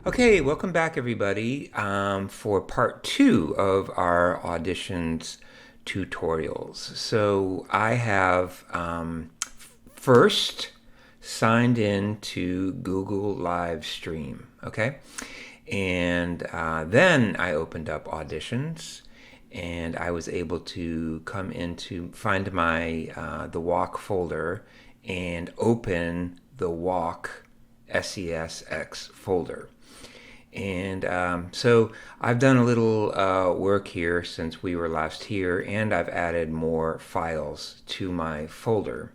Okay, welcome back everybody for part two of our auditions tutorials. So I have first signed in to Google Live Stream, okay? And then I opened up Auditions and I was able to come into find my the walk folder and open the walk SESX folder. And so I've done a little work here since we were last here, and I've added more files to my folder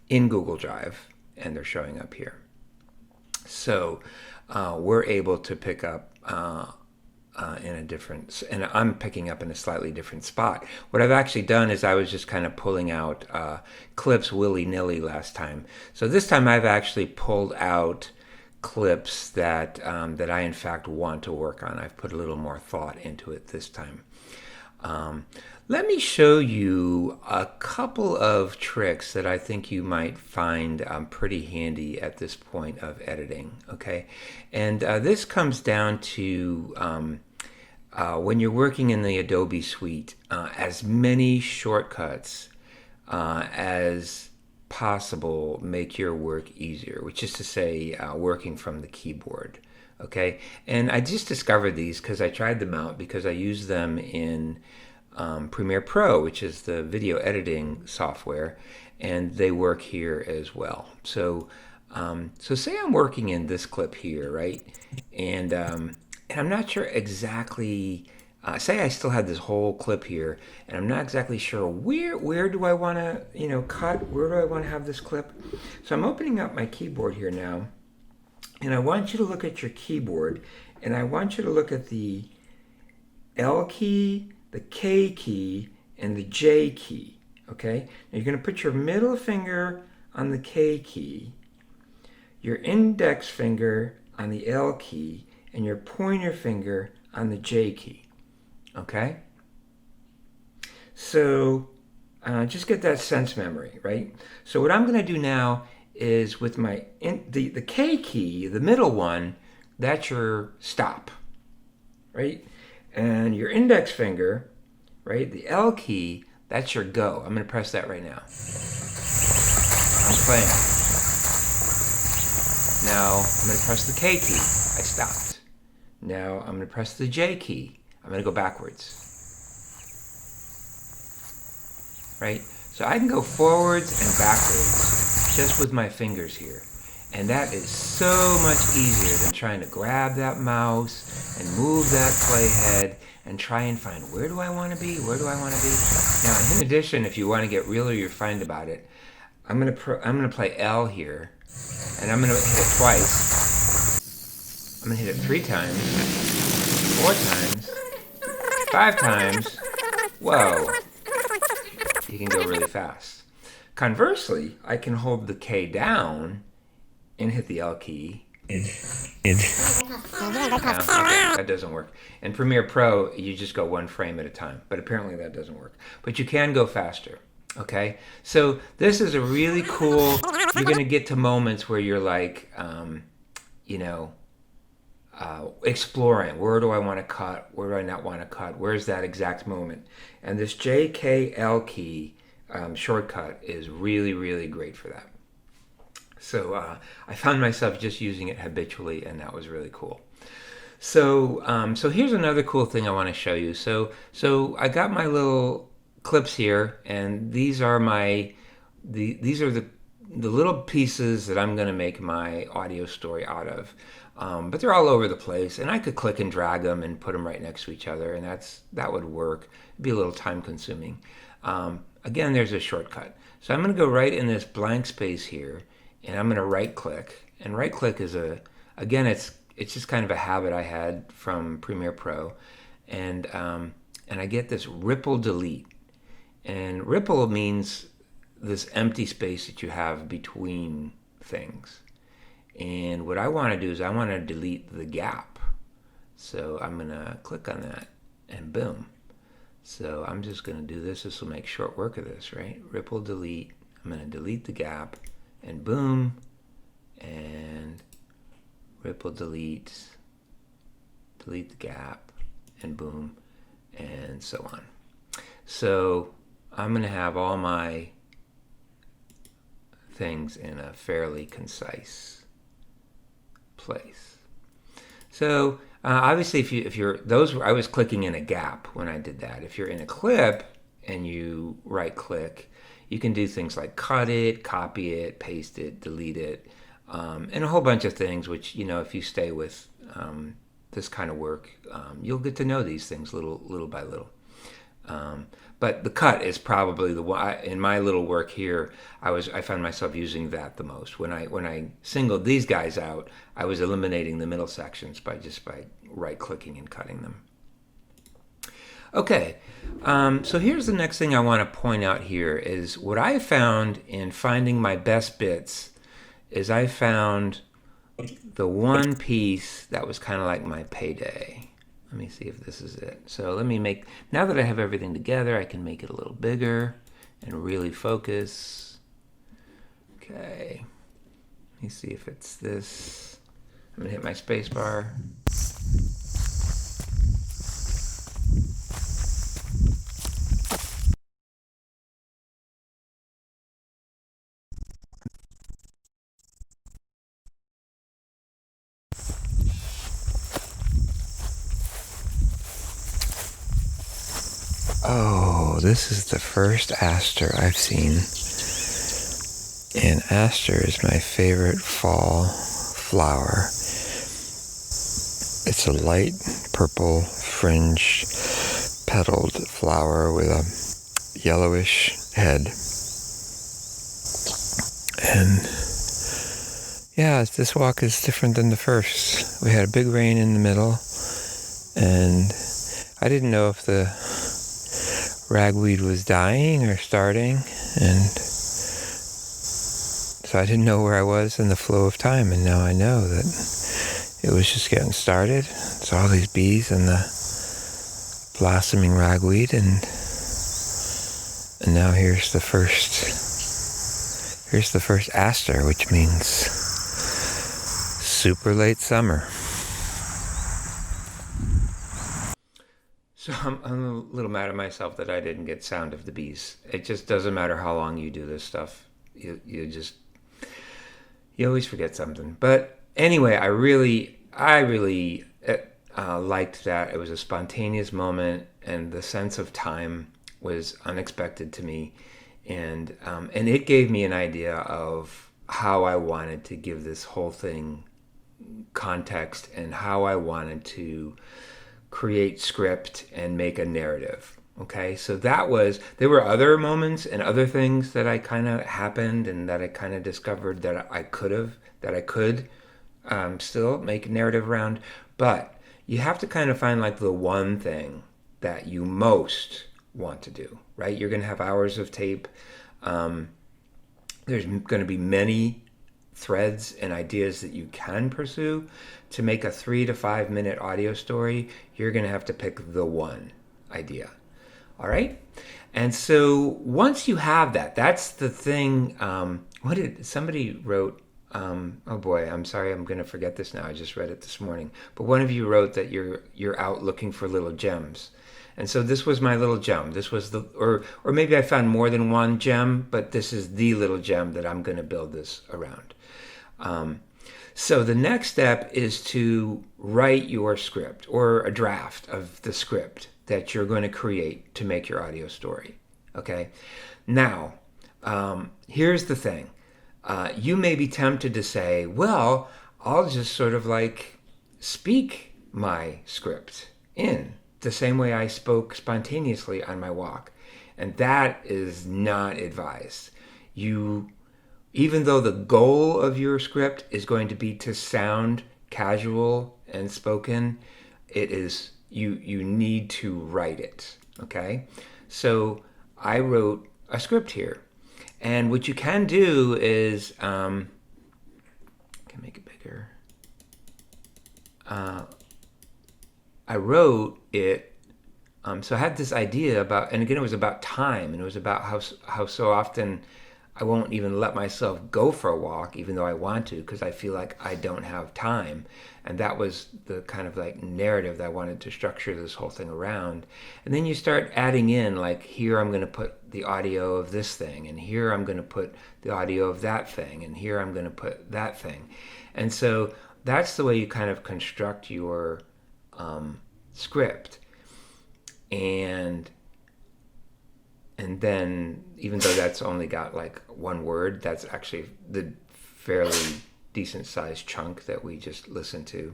in Google Drive, and they're showing up here. So we're able to pick up in a different, and I'm picking up in a slightly different spot. What I've actually done is I was just kind of pulling out clips willy-nilly last time. So this time I've actually pulled out clips that that I in fact want to work on. I've put a little more thought into it this time. Let me show you a couple of tricks that I think you might find pretty handy at this point of editing, okay? And this comes down to when you're working in the Adobe Suite, as many shortcuts as possible make your work easier, which is to say working from the keyboard, okay? And I just discovered these because I tried them out because I use them in Premiere Pro, which is the video editing software, and they work here as well. So so say I'm working in this clip here, right? And I'm not sure exactly, say I still had this whole clip here, and I'm not exactly sure where do I want to, cut, where do I want to have this clip? So I'm opening up my keyboard here now, and I want you to look at your keyboard, and I want you to look at the L key, the K key, and the J key, okay? Now you're going to put your middle finger on the K key, your index finger on the L key, and your pointer finger on the J key, okay? So just get that sense memory, right? So what I'm going to do now is with my the K key, the middle one, that's your stop, right? And your index finger, right, the L key, that's your go. I'm going to press that right now. I'm playing. Now I'm going to press the K key. I stopped. Now I'm going to press the J key. I'm going to go backwards. Right? So I can go forwards and backwards just with my fingers here. And that is so much easier than trying to grab that mouse and move that playhead and try and find where do I want to be? Where do I want to be? Now, in addition, if you want to get really refined about it, I'm going to play L here, and I'm going to hit it twice. I'm going to hit it 3 times, 4 times, 5 times. Whoa. You can go really fast. Conversely, I can hold the K down and hit the L key. That doesn't work. In Premiere Pro, you just go 1 frame at a time, but apparently that doesn't work. But you can go faster, okay? So this is a really cool, you're gonna get to moments where you're like, exploring, where do I wanna cut, where do I not wanna cut, where's that exact moment? And this JKL key shortcut is really, really great for that. So I found myself just using it habitually, and that was really cool. So so here's another cool thing I want to show you. So I got my little clips here, and these are these are the little pieces that I'm going to make my audio story out of. But they're all over the place, and I could click and drag them and put them right next to each other, and that would work. It'd be a little time consuming. Again, there's a shortcut. So I'm going to go right in this blank space here, and I'm going to right click. And right click is again, it's just kind of a habit I had from Premiere Pro, and I get this ripple delete. And ripple means this empty space that you have between things. And what I want to do is I want to delete the gap. So I'm going to click on that, and boom. So I'm just going to do this. This will make short work of this, right? Ripple delete. I'm going to delete the gap, and boom, and ripple delete, delete the gap, and boom, and so on. So I'm going to have all my things in a fairly concise place. So obviously, if you're those, I was clicking in a gap when I did that. If you're in a clip and you right click, you can do things like cut it, copy it, paste it, delete it, and a whole bunch of things. Which if you stay with this kind of work, you'll get to know these things little by little. But the cut is probably the one in my little work here. I found myself using that the most. When I singled these guys out, I was eliminating the middle sections by right clicking and cutting them. Okay, so here's the next thing I want to point out here is what I found in finding my best bits is I found the one piece that was kind of like my payday. Let me see if this is it. So let me now that I have everything together, I can make it a little bigger and really focus. Okay, let me see if it's this. I'm gonna hit my space bar. Oh, this is the first aster I've seen. And aster is my favorite fall flower. It's a light purple fringe petaled flower with a yellowish head. And yeah, this walk is different than the first. We had a big rain in the middle, and I didn't know if the ragweed was dying or starting, and so I didn't know where I was in the flow of time, and now I know that it was just getting started. So all these bees and the blossoming ragweed, and now here's the first aster, which means super late summer. So I'm a little mad at myself that I didn't get sound of the bees. It just doesn't matter how long you do this stuff. You always forget something. But anyway, I really liked that. It was a spontaneous moment, and the sense of time was unexpected to me, and it gave me an idea of how I wanted to give this whole thing context and how I wanted to create script and make a narrative. Okay, so there were other moments and other things that I kind of happened and that I kind of discovered that I could still make a narrative around, but you have to kind of find like the one thing that you most want to do, right? You're going to have hours of tape. There's going to be many threads and ideas that you can pursue. To make a 3 to 5 minute audio story, you're going to have to pick the one idea. All right? And so once you have that, that's the thing. Somebody wrote, oh boy, I'm sorry, I'm going to forget this now. I just read it this morning. But one of you wrote that you're out looking for little gems. And so this was my little gem. This was or maybe I found more than one gem, but this is the little gem that I'm going to build this around. So the next step is to write your script or a draft of the script that you're going to create to make your audio story. Okay. Now, here's the thing. You may be tempted to say, well, I'll just sort of like speak my script in the same way I spoke spontaneously on my walk. And that is not advised. Even though the goal of your script is going to be to sound casual and spoken, it is you need to write it. Okay? So I wrote a script here. And what you can do is can make it bigger. I wrote it. So I had this idea about, and again, it was about time, and it was about how so often I won't even let myself go for a walk, even though I want to, because I feel like I don't have time. And that was the kind of like narrative that I wanted to structure this whole thing around. And then you start adding in, like, here I'm going to put the audio of this thing, and here I'm going to put the audio of that thing, and here I'm going to put that thing. And so that's the way you kind of construct your script. And then, even though that's only got like one word, that's actually the fairly decent sized chunk that we just listened to.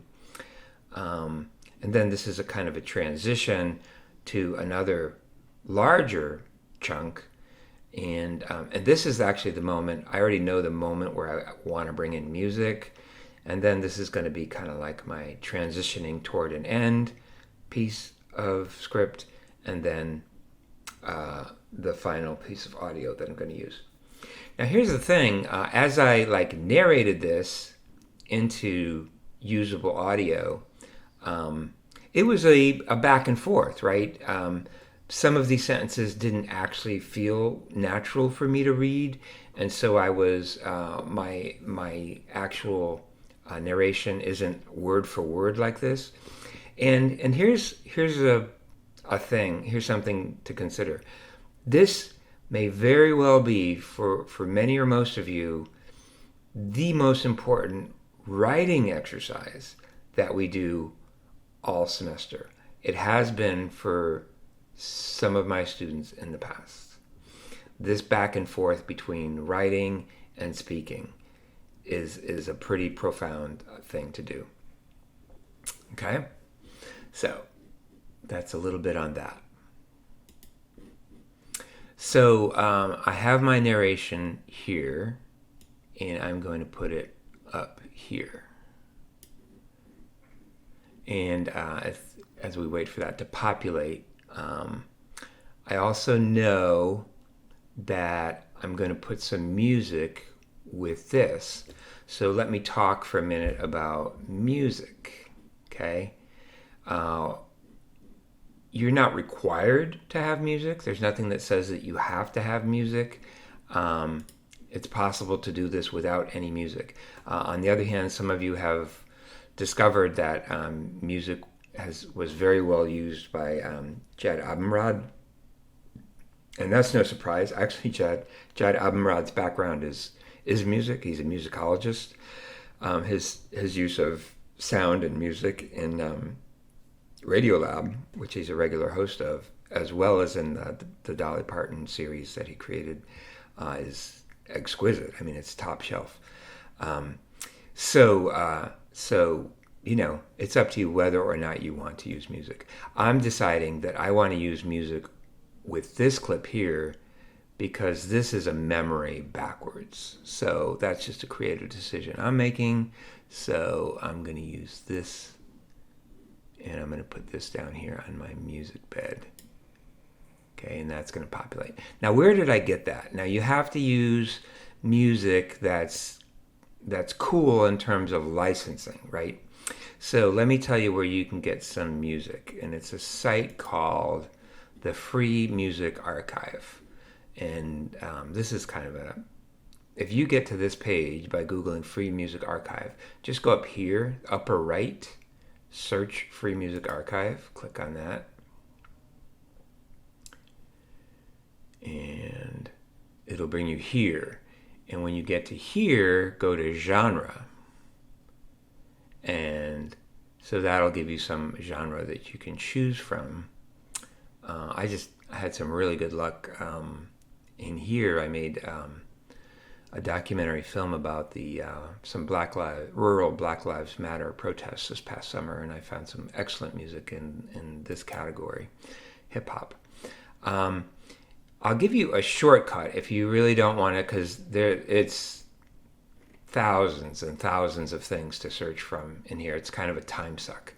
And then this is a kind of a transition to another larger chunk. And this is actually the moment, I already know the moment where I want to bring in music. And then this is going to be kind of like my transitioning toward an end piece of script. And then the final piece of audio that I'm going to use. Now here's the thing, as I like narrated this into usable audio, it was a back and forth, right? Some of these sentences didn't actually feel natural for me to read, and so I was my actual narration isn't word for word like this. And here's a thing. Here's something to consider. This may very well be, for many or most of you, the most important writing exercise that we do all semester. It has been for some of my students in the past. This back and forth between writing and speaking is a pretty profound thing to do. Okay? So that's a little bit on that. So I have my narration here, and I'm going to put it up here. And as we wait for that to populate, I also know that I'm going to put some music with this. So let me talk for a minute about music, okay? You're not required to have music. There's nothing that says that you have to have music. It's possible to do this without any music. On the other hand, some of you have discovered that music was very well used by Jad Abumrad. And that's no surprise. Actually, Jad Abumrad's background is music. He's a musicologist. His use of sound and music in Radiolab, which he's a regular host of, as well as in the Dolly Parton series that he created, is exquisite. I mean, it's top shelf. So it's up to you whether or not you want to use music. I'm deciding that I want to use music with this clip here because this is a memory backwards. So that's just a creative decision I'm making. So I'm going to use this. And I'm going to put this down here on my music bed. Okay, and that's going to populate. Now, where did I get that? Now, you have to use music that's cool in terms of licensing, right? So let me tell you where you can get some music. And it's a site called the Free Music Archive. And this is kind of if you get to this page by Googling Free Music Archive, just go up here, upper right, search Free Music Archive, click on that, and it'll bring you here. And when you get to here, go to genre, and so that'll give you some genre that you can choose from. I had some really good luck in here. I made a documentary film about some rural Black Lives Matter protests this past summer, and I found some excellent music in this category, hip hop. I'll give you a shortcut if you really don't want it, because it's thousands and thousands of things to search from in here. It's kind of a time suck.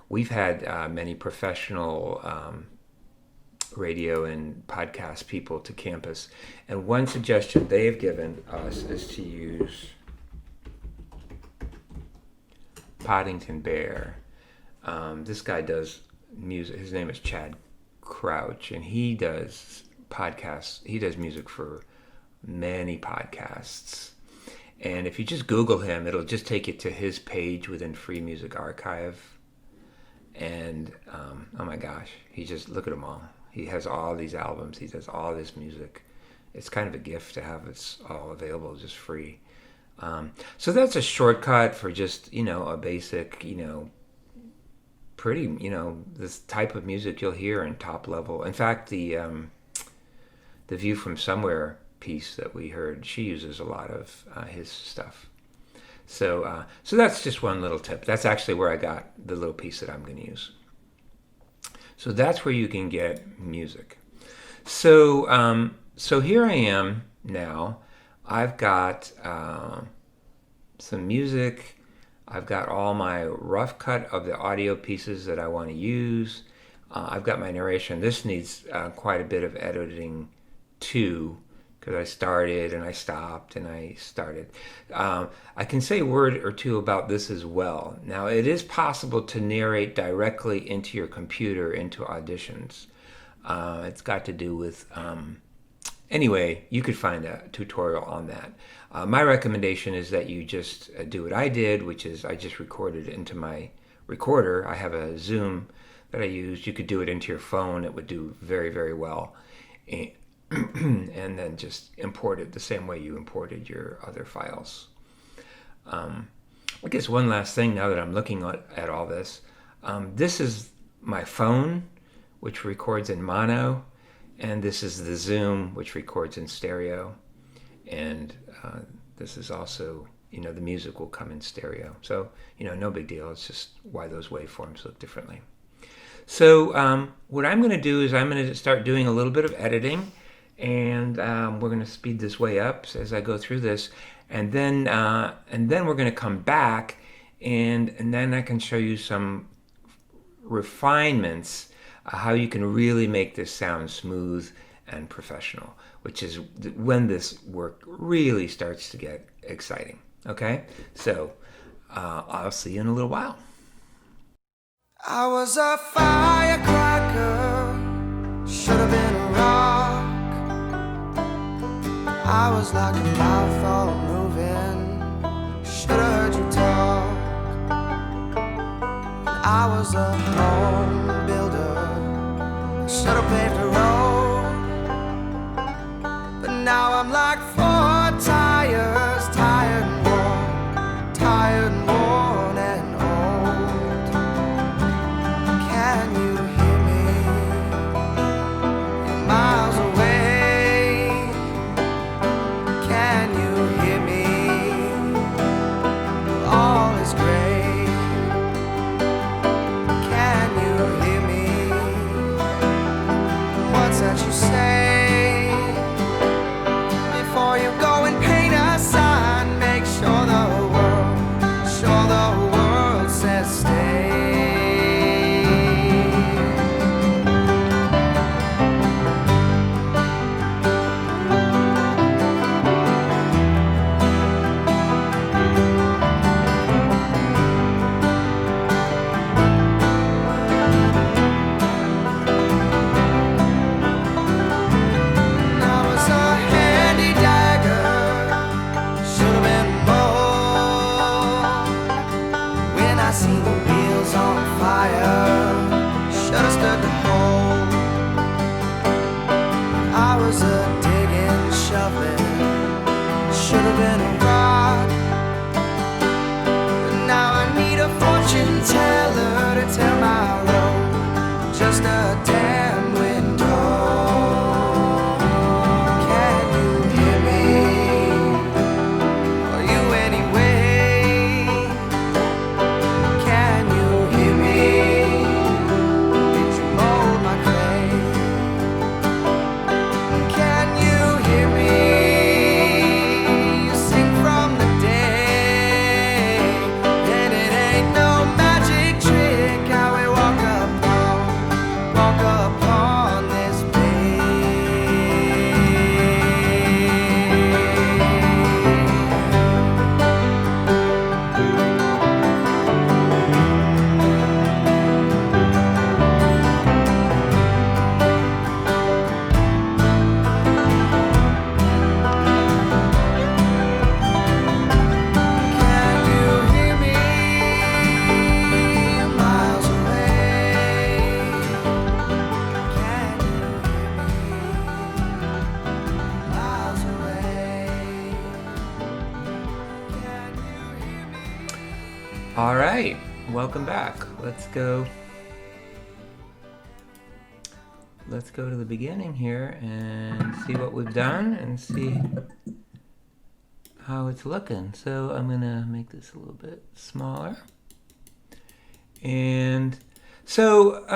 We've had many professional radio and podcast people to campus, and one suggestion they've given us is to use Poddington Bear. This guy does music. His name is Chad Crouch, and he does podcasts. He does music for many podcasts. And if you just Google him, it'll just take you to his page within Free Music Archive. And oh my gosh, he just, look at them all. He has all these albums. He does all this music. It's kind of a gift to have it all available, just free. So that's a shortcut for just, a basic, pretty, this type of music you'll hear in top level. In fact, the View from Somewhere piece that we heard, she uses a lot of his stuff. So that's just one little tip. That's actually where I got the little piece that I'm going to use. So that's where you can get music. So here I am now. I've got some music. I've got all my rough cut of the audio pieces that I want to use. I've got my narration. This needs quite a bit of editing too, because I started and I stopped and I started. I can say a word or two about this as well. Now, it is possible to narrate directly into your computer into Auditions. It's got to do with... Anyway, you could find a tutorial on that. My recommendation is that you just do what I did, which is I just recorded into my recorder. I have a Zoom that I used. You could do it into your phone. It would do very, very well. And then just import it the same way you imported your other files. I guess one last thing now that I'm looking at all this. This is my phone, which records in mono. And this is the Zoom, which records in stereo. And this is also, the music will come in stereo. So, no big deal. It's just why those waveforms look differently. So what I'm going to do is I'm going to start doing a little bit of editing. And we're going to speed this way up as I go through this. And then we're going to come back. And then I can show you some refinements, how you can really make this sound smooth and professional, which is when this work really starts to get exciting. Okay? So I'll see you in a little while. I was a firecracker, should have been a rock. I was like a mouth all moving, should have heard you talk. I was a home builder, should have paved a road. But now I'm like four tires, tired and worn, tired and worn and old. Can you hear me? You're miles away. Can you hear me? All is gray. Can you hear me? What's that you say before All right, welcome back. Let's go to the beginning here and see what we've done and see how it's looking. So I'm gonna make this a little bit smaller. And so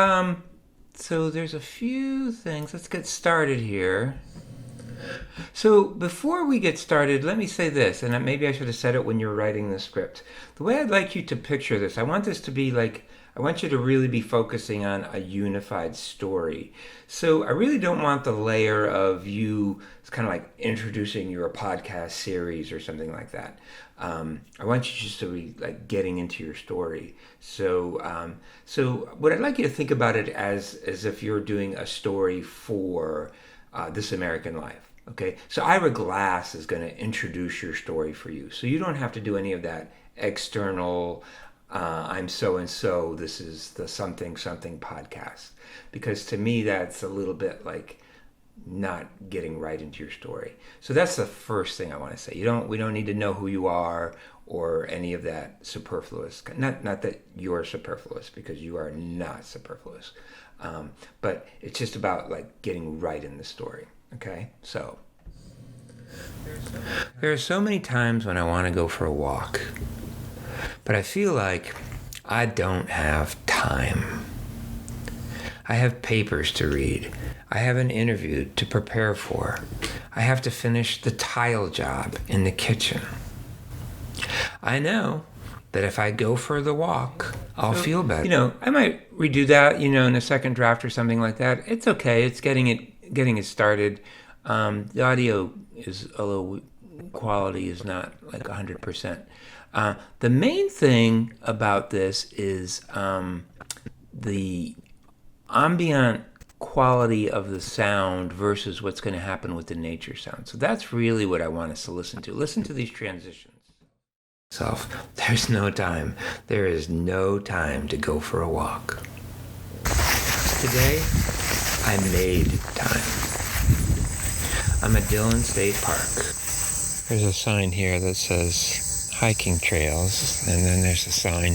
there's a few things. Let's get started here. So before we get started, let me say this, and maybe I should have said it when you were writing the script. The way I'd like you to picture this, I want this to be like, I want you to really be focusing on a unified story. So I really don't want the layer of you, it's kind of like introducing your podcast series or something like that. I want you just to be like getting into your story. So what I'd like you to think about it as if you're doing a story for This American Life. Okay, so Ira Glass is going to introduce your story for you. So you don't have to do any of that external, I'm so-and-so, this is the something podcast. Because to me, that's a little bit like not getting right into your story. So that's the first thing I want to say. We don't need to know who you are or any of that superfluous. Not that you're superfluous, because you are not superfluous. But it's just about like getting right in the story. Okay, so there are so many times when I want to go for a walk, but I feel like I don't have time. I have papers to read. I have an interview to prepare for. I have to finish the tile job in the kitchen. I know that if I go for the walk, I'll feel better. I might redo that, in a second draft or something like that. It's okay. It's getting it started. The audio is a little, quality is not like 100%. The main thing about this is the ambient quality of the sound versus what's going to happen with the nature sound. So that's really what I want us to listen to. Listen to these transitions. There's no time. There is no time to go for a walk. Today, I made time. I'm at Dillon State Park. There's a sign here that says hiking trails, and then there's a sign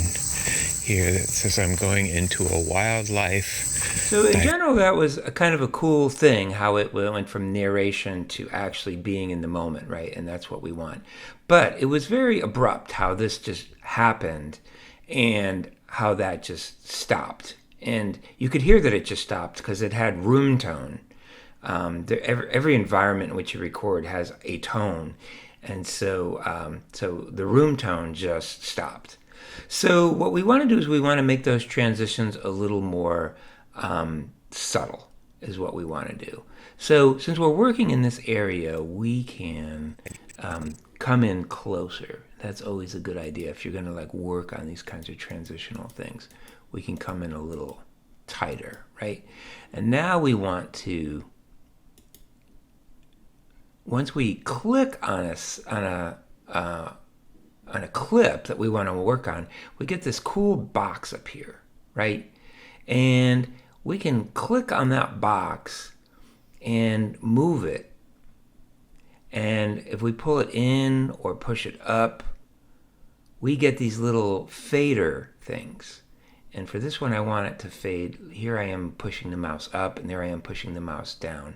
here that says I'm going into a wildlife. So in general, that was a kind of a cool thing, how it went from narration to actually being in the moment, right? And that's what we want. But it was very abrupt how this just happened and how that just stopped. And you could hear that it just stopped because it had room tone. Every environment in which you record has a tone. And so the room tone just stopped. So what we want to do is we want to make those transitions a little more subtle is what we want to do. So since we're working in this area, we can come in closer. That's always a good idea. If you're going to like work on these kinds of transitional things, we can come in a little tighter, right? And now we want to, once we click on a clip that we want to work on, we get this cool box up here, right? And we can click on that box and move it. And if we pull it in or push it up, we get these little fader things. And for this one, I want it to fade. Here I am pushing the mouse up, and there I am pushing the mouse down.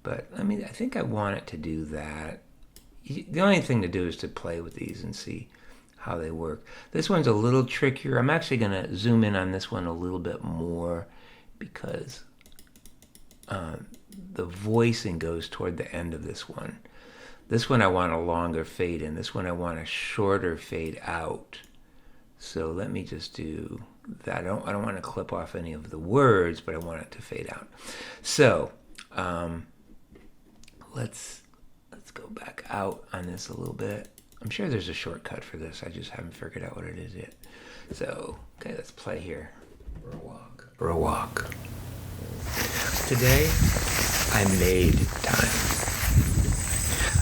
But I think I want it to do that. The only thing to do is to play with these and see how they work. This one's a little trickier. I'm actually going to zoom in on this one a little bit more because the voicing goes toward the end of this one. This one I want a longer fade in. This one I want a shorter fade out. So let me just do that. I don't want to clip off any of the words, but I want it to fade out. So let's go back out on this a little bit. I'm sure there's a shortcut for this. I just haven't figured out what it is yet. So, okay, let's play here. For a walk. Today, I made time.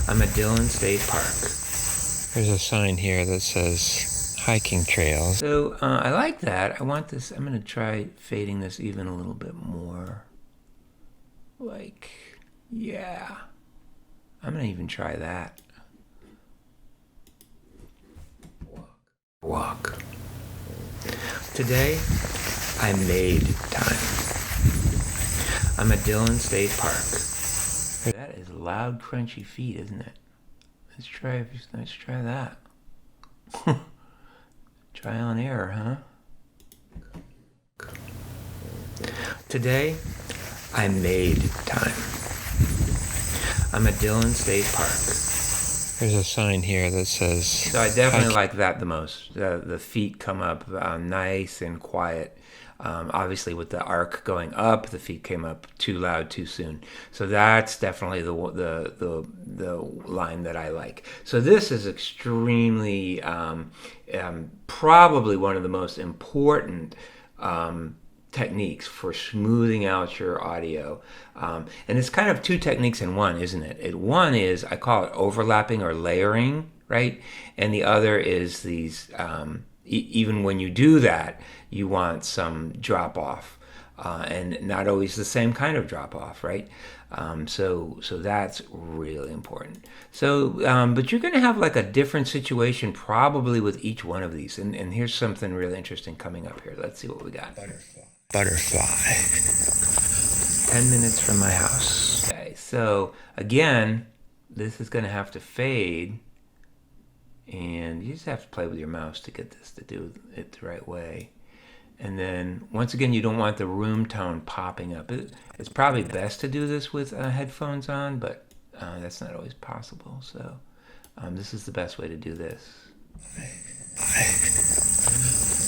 I'm at Dillon State Park. There's a sign here that says hiking trails. So I like that. I want this. I'm going to try fading this even a little bit more. Like, yeah. I'm going to even try that. Walk. Today, I made time. I'm at Dillon State Park. That is loud, crunchy feet, isn't it? Let's try that. Trial and error, huh? Today, I made time. I'm at Dillon State Park. There's a sign here that says... So I definitely like that the most. The feet come up nice and quiet. Obviously, with the arc going up, the feet came up too loud too soon. So that's definitely the line that I like. So this is extremely, probably one of the most important techniques for smoothing out your audio. And it's kind of two techniques in one, isn't it? One is, I call it overlapping or layering, right? And the other is these, even when you do that, you want some drop off, and not always the same kind of drop off, right? So that's really important. So, but you're going to have like a different situation probably with each one of these. And here's something really interesting coming up here. Let's see what we got. Butterfly. 10 minutes from my house. Okay, so again, this is going to have to fade, and you just have to play with your mouse to get this to do it the right way. And then once again, you don't want the room tone popping up. It's probably best to do this with headphones on, but that's not always possible. So this is the best way to do this.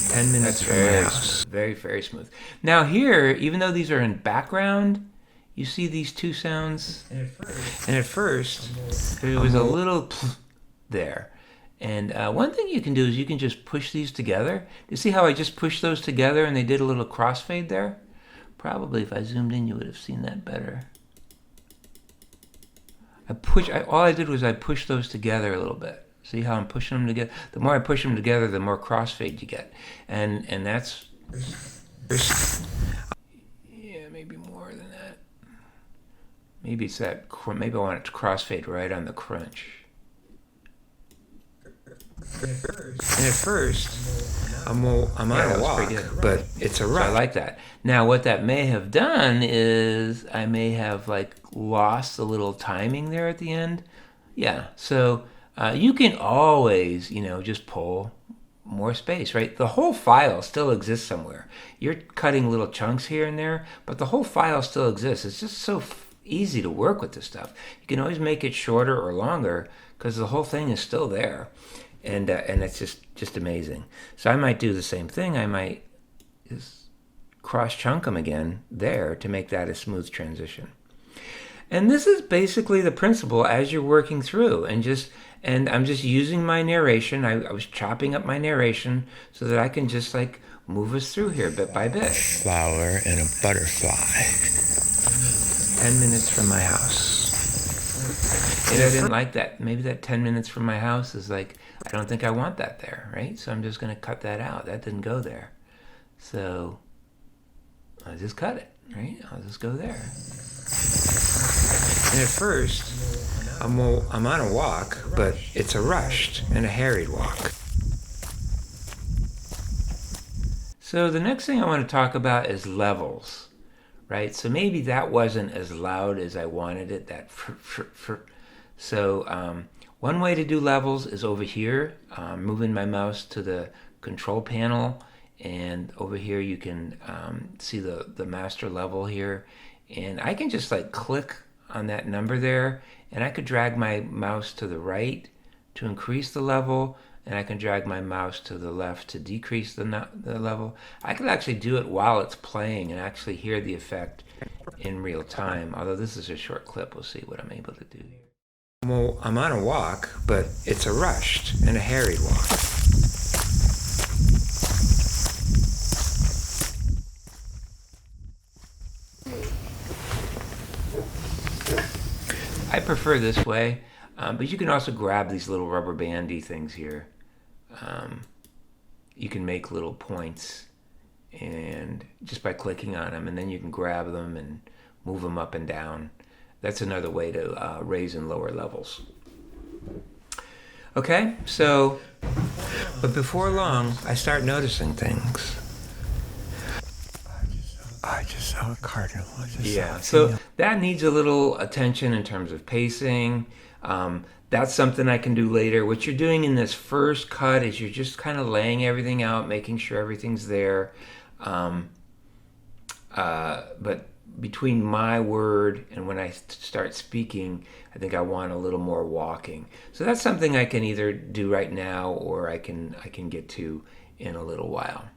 10 minutes from my house. Very, very smooth. Now here, even though these are in background, you see these two sounds? And at first there was a little there. And one thing you can do is you can just push these together. Do you see how I just pushed those together and they did a little crossfade there? Probably if I zoomed in, you would have seen that better. All I did was I pushed those together a little bit. See how I'm pushing them together? The more I push them together, the more crossfade you get. And that's... Yeah, maybe more than that. Maybe it's that... Maybe I want it to crossfade right on the crunch. And at first, I'm on a walk, but it's a rush. So I like that. Now, what that may have done is I may have like lost a little timing there at the end. Yeah, so you can always, just pull more space, right? The whole file still exists somewhere. You're cutting little chunks here and there, but the whole file still exists. It's just so easy to work with this stuff. You can always make it shorter or longer because the whole thing is still there. And it's just amazing. So I might do the same thing. I might just cross chunk them again there to make that a smooth transition. And this is basically the principle as you're working through. And I'm just using my narration. I was chopping up my narration so that I can just like move us through here bit by bit. Flower and a butterfly. 10 minutes from my house. And I didn't like that. Maybe that 10 minutes from my house is like, I don't think I want that there, right? So I'm just going to cut that out. That didn't go there. So I'll just cut it, right? I'll just go there. And at first, I'm on a walk, but it's a rushed and a harried walk. So the next thing I want to talk about is levels, right? So maybe that wasn't as loud as I wanted it, that So one way to do levels is over here, moving my mouse to the control panel, and over here you can see the master level here, and I can just like click on that number there, and I could drag my mouse to the right to increase the level, and I can drag my mouse to the left to decrease the level. I could actually do it while it's playing and actually hear the effect in real time, although this is a short clip. We'll see what I'm able to do here. Well, I'm on a walk, but it's a rushed and a harried walk. I prefer this way, but you can also grab these little rubber bandy things here. You can make little points, and just by clicking on them, and then you can grab them and move them up and down. That's another way to raise and lower levels. Okay, so, but before long, I start noticing things. cardinal. Yeah, so that needs a little attention in terms of pacing. That's something I can do later. What you're doing in this first cut is you're just kind of laying everything out, making sure everything's there. But between my word and when I start speaking, I think I want a little more walking. So that's something I can either do right now or I can get to in a little while.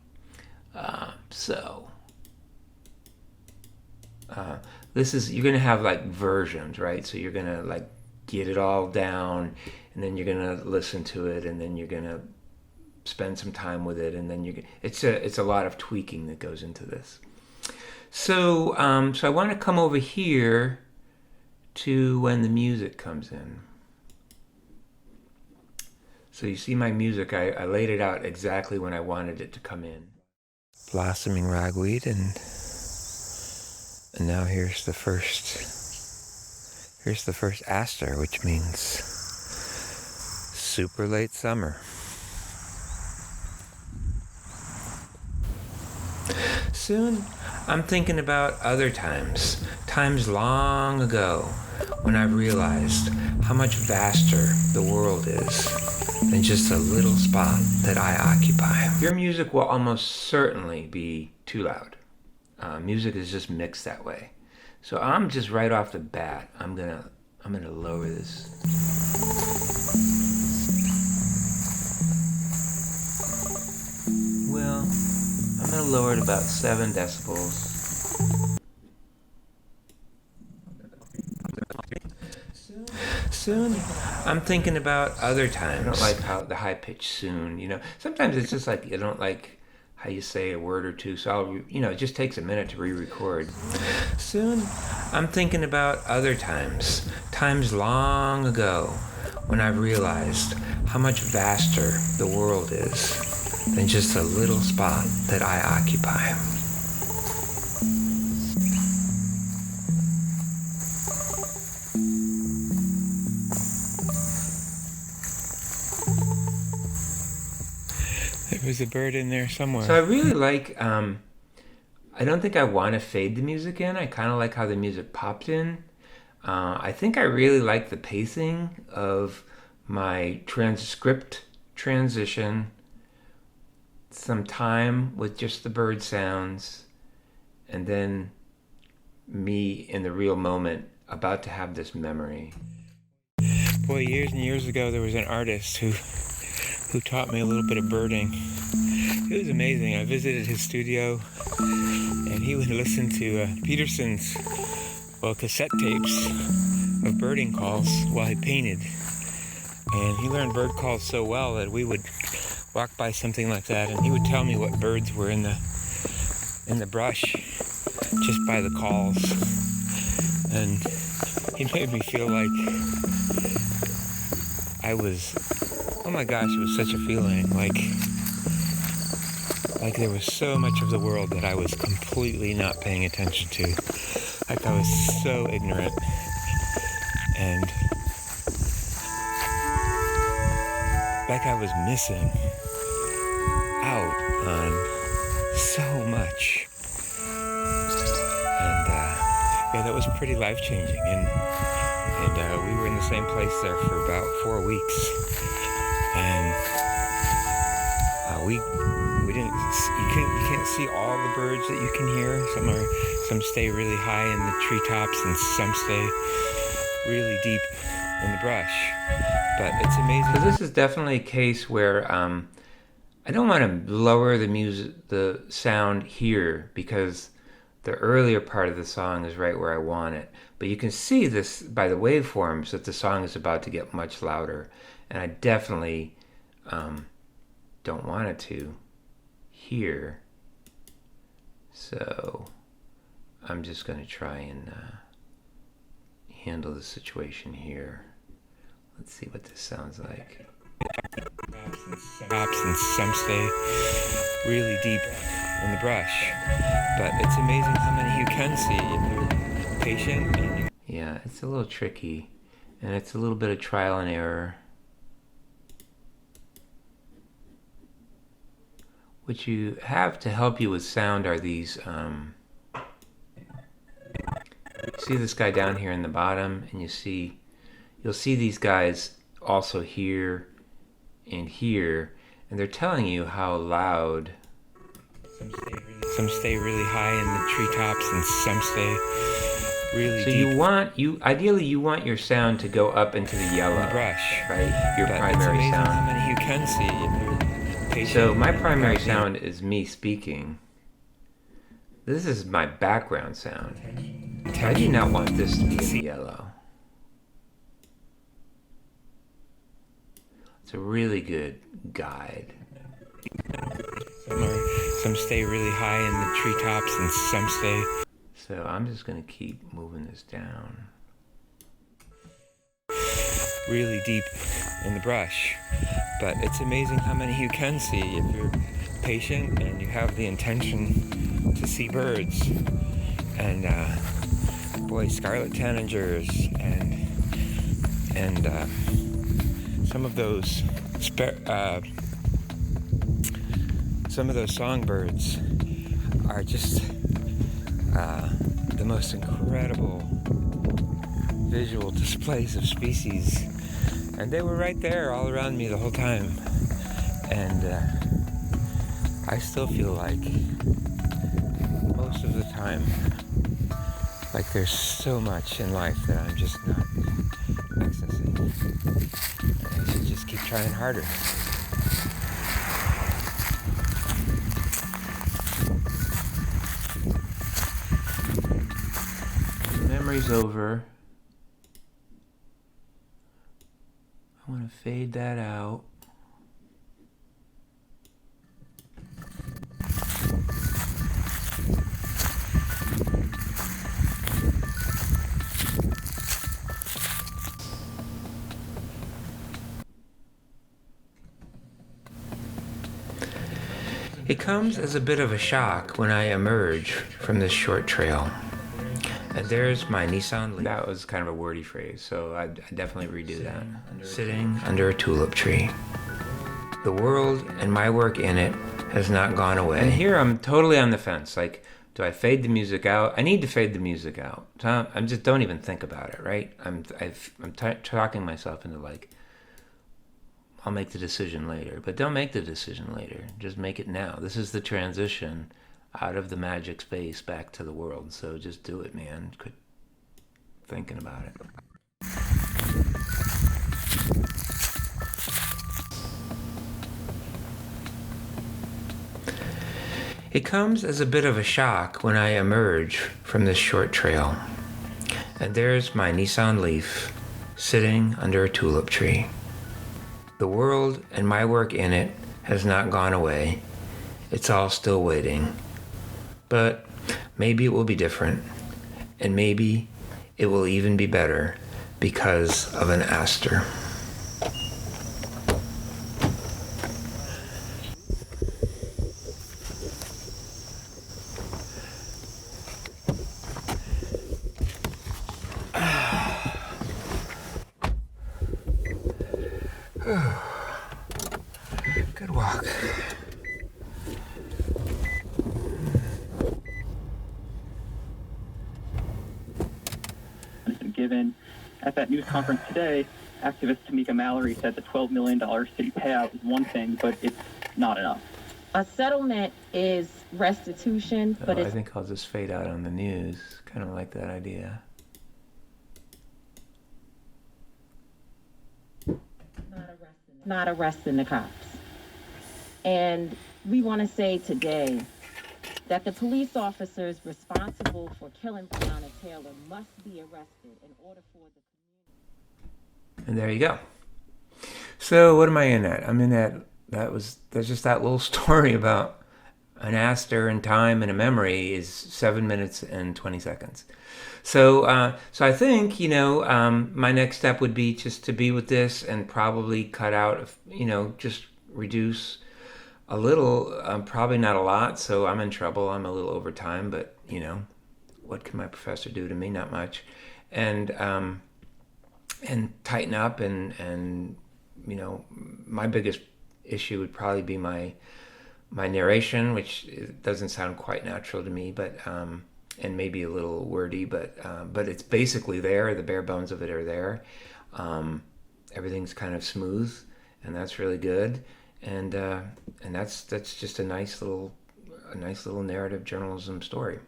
This is, you're gonna have like versions, right? So you're gonna like get it all down, and then you're gonna listen to it, and then you're gonna spend some time with it, and then it's a lot of tweaking that goes into this. So I want to come over here to when the music comes in. So you see my music, I laid it out exactly when I wanted it to come in. Blossoming ragweed, and now here's the first aster, which means super late summer. Soon I'm thinking about other times long ago, when I realized how much vaster the world is than just a little spot that I occupy. Your music will almost certainly be too loud. Music is just mixed that way. So I'm just right off the bat, I'm gonna lower this. Well, I'm gonna lower it about 7 decibels. Soon, I'm thinking about other times. I don't like how the high pitch soon, sometimes it's just like, I don't like how you say a word or two, so I'll, it just takes a minute to re-record. Soon, I'm thinking about other times long ago, when I realized how much vaster the world is than just a little spot that I occupy. There was a bird in there somewhere. So I really like, I don't think I want to fade the music in. I kind of like how the music popped in. I think I really like the pacing of my transcript transition, some time with just the bird sounds, and then me in the real moment about to have this memory. Boy, years and years ago there was an artist who taught me a little bit of birding. It was amazing. I visited his studio, and he would listen to Peterson's cassette tapes of birding calls while he painted. And he learned bird calls so well that we would walk by something like that, and he would tell me what birds were in the brush just by the calls. And he made me feel like I was, oh my gosh, it was such a feeling, like there was so much of the world that I was completely not paying attention to. Like I was so ignorant, and like I was missing out on so much. And yeah, that was pretty life-changing, and we were in the same place there for about 4 weeks, and we didn't, you can't see all the birds that you can hear. Some stay really high in the treetops, and some stay really deep in the brush. But it's amazing. So this is definitely a case where I don't want to lower the sound here, because the earlier part of the song is right where I want it. But you can see this by the waveforms that the song is about to get much louder. And I definitely don't want it to here. So I'm just going to try and handle the situation here. Let's see what this sounds like. Stops and some stay really deep in the brush, but it's amazing how many you can see if you're patient. Yeah, it's a little tricky, and it's a little bit of trial and error. What you have to help you with sound are these See this guy down here in the bottom, and you'll see these guys also here and here, and they're telling you how loud. Some stay really high in the treetops, and some stay really So deep. ideally you want your sound to go up into the yellow, Brush, right? Your but primary it's amazing sound. how many you can see if you're patient. So my and you primary have the- sound is me speaking. This is my background sound. I do not want this to be in the yellow. It's a really good guide. Some stay really high in the treetops, and some stay So I'm just going to keep moving this down. really deep in the brush. But it's amazing how many you can see if you're patient and you have the intention to see birds. And boy, scarlet tanagers and some of those songbirds are just the most incredible visual displays of species, and they were right there all around me the whole time. And I still feel like most of the time like there's so much in life that I'm just not accessing, and I should just keep trying harder. Memory's over. I want to fade that out. It comes as a bit of a shock when I emerge from this short trail. And there's my Nissan Leaf. That was kind of a wordy phrase, so I'd definitely redo that. Sitting under a tulip tree. The world and my work in it has not gone away. And here I'm totally on the fence. Like, do I fade the music out? I need to fade the music out. So I'm just don't even think about it, right? I'm talking myself into like, I'll make the decision later. But don't make the decision later. Just make it now. This is the transition out of the magic space back to the world. So just do it, man. Quit thinking about it. It comes as a bit of a shock when I emerge from this short trail. And there's my Nissan Leaf sitting under a tulip tree. The world and my work in it has not gone away. It's all still waiting. But maybe it will be different. And maybe it will even be better because of an aster. Good walk. Given at that news conference today, activist Tamika Mallory said the $12 million city payout is one thing, but it's not enough. A settlement is restitution, but I it's think I'll just fade out on the news. Kind of like that idea. not arresting the cops. And we want to say today that the police officers responsible for killing Breonna Taylor must be arrested in order for the community. And there you go. So what am I in at? I'm in that. That's just that little story about an aster and time and a memory is 7 minutes and 20 seconds. So I think, my next step would be just to be with this and probably cut out, just reduce a little, probably not a lot. So I'm in trouble. I'm a little over time, but what can my professor do to me? Not much. And tighten up and my biggest issue would probably be my narration, which doesn't sound quite natural to me, but and maybe a little wordy, but it's basically there. The bare bones of it are there. Everything's kind of smooth, and that's really good. And that's just a nice little narrative journalism story.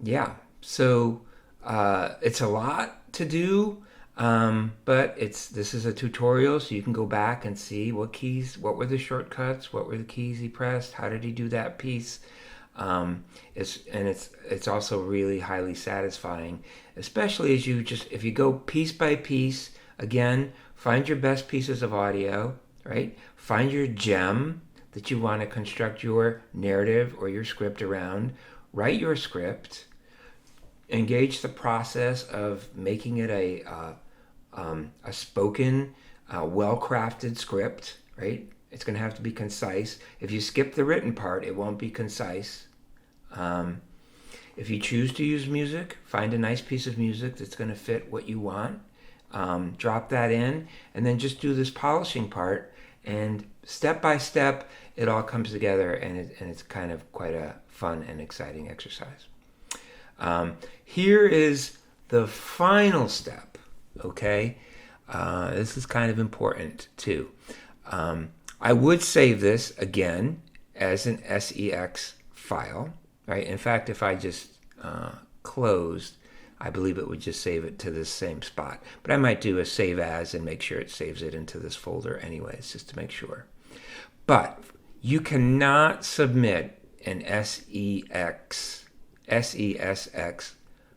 Yeah, so it's a lot to do, but this is a tutorial, so you can go back and see what were the shortcuts, what were the keys he pressed, how did he do that piece. It's also really highly satisfying, especially if you go piece by piece. Again, find your best pieces of audio, right? Find your gem that you want to construct your narrative or your script around. Write your script. Engage the process of making it a spoken, well-crafted script, right? It's going to have to be concise. If you skip the written part, it won't be concise. If you choose to use music, find a nice piece of music that's going to fit what you want. Drop that in, and then just do this polishing part. And step by step, it all comes together, and it's kind of quite a fun and exciting exercise. Here is the final step, okay? This is kind of important too. I would save this again as an SEX file, right? In fact, if I just closed, I believe it would just save it to this same spot. But I might do a save as and make sure it saves it into this folder anyways, just to make sure. But you cannot submit an SESX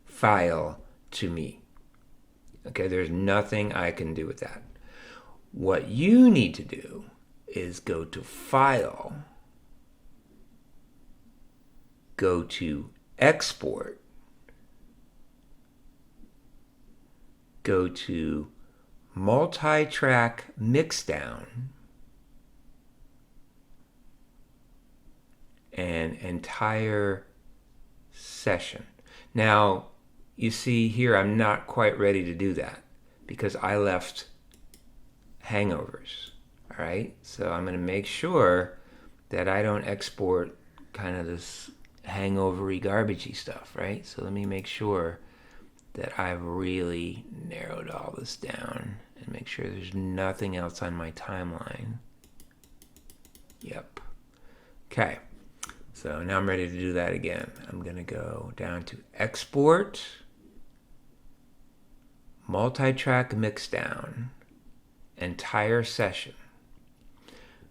file to me. Okay, there's nothing I can do with that. What you need to do is go to File, go to Export, go to Multi-Track Mixdown, and Entire Session. Now, you see here, I'm not quite ready to do that because I left hangovers. All right, so I'm going to make sure that I don't export kind of this hangovery, garbagey stuff, right? So let me make sure that I've really narrowed all this down and make sure there's nothing else on my timeline. Yep. Okay. So now I'm ready to do that again. I'm going to go down to Export, Multi-Track Mixdown, Entire Session.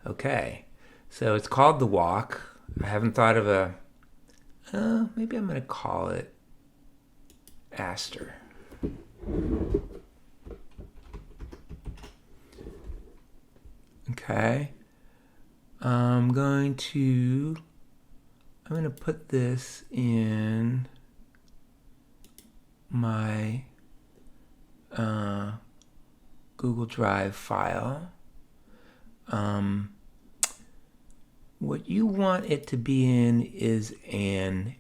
Okay. So it's called The Walk. I haven't thought of maybe I'm going to call it Aster. Okay. I'm going to put this in my Google Drive file. What you want it to be in is an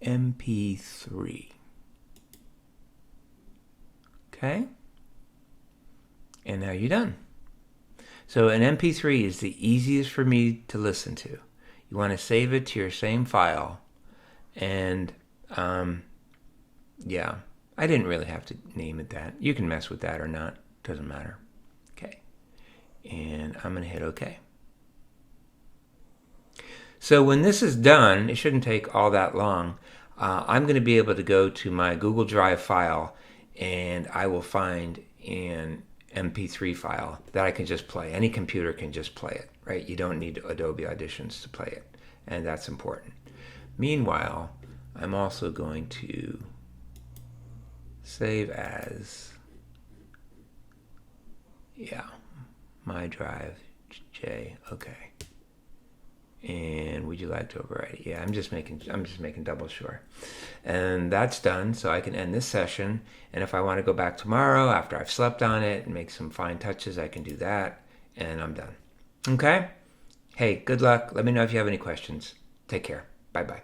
MP3. Okay? And now you're done. So an MP3 is the easiest for me to listen to. You want to save it to your same file. And, yeah, I didn't really have to name it that. You can mess with that or not. Doesn't matter. Okay. And I'm going to hit OK. So when this is done, it shouldn't take all that long. I'm going to be able to go to my Google Drive file, and I will find an MP3 file that I can just play. Any computer can just play it, right? You don't need Adobe Auditions to play it, and that's important. Meanwhile, I'm also going to save as, my drive J. Okay. And would you like to overwrite it? Yeah, I'm just making double sure. And that's done, so I can end this session. And if I want to go back tomorrow after I've slept on it and make some fine touches, I can do that. And I'm done. Okay? Hey, good luck. Let me know if you have any questions. Take care. Bye-bye.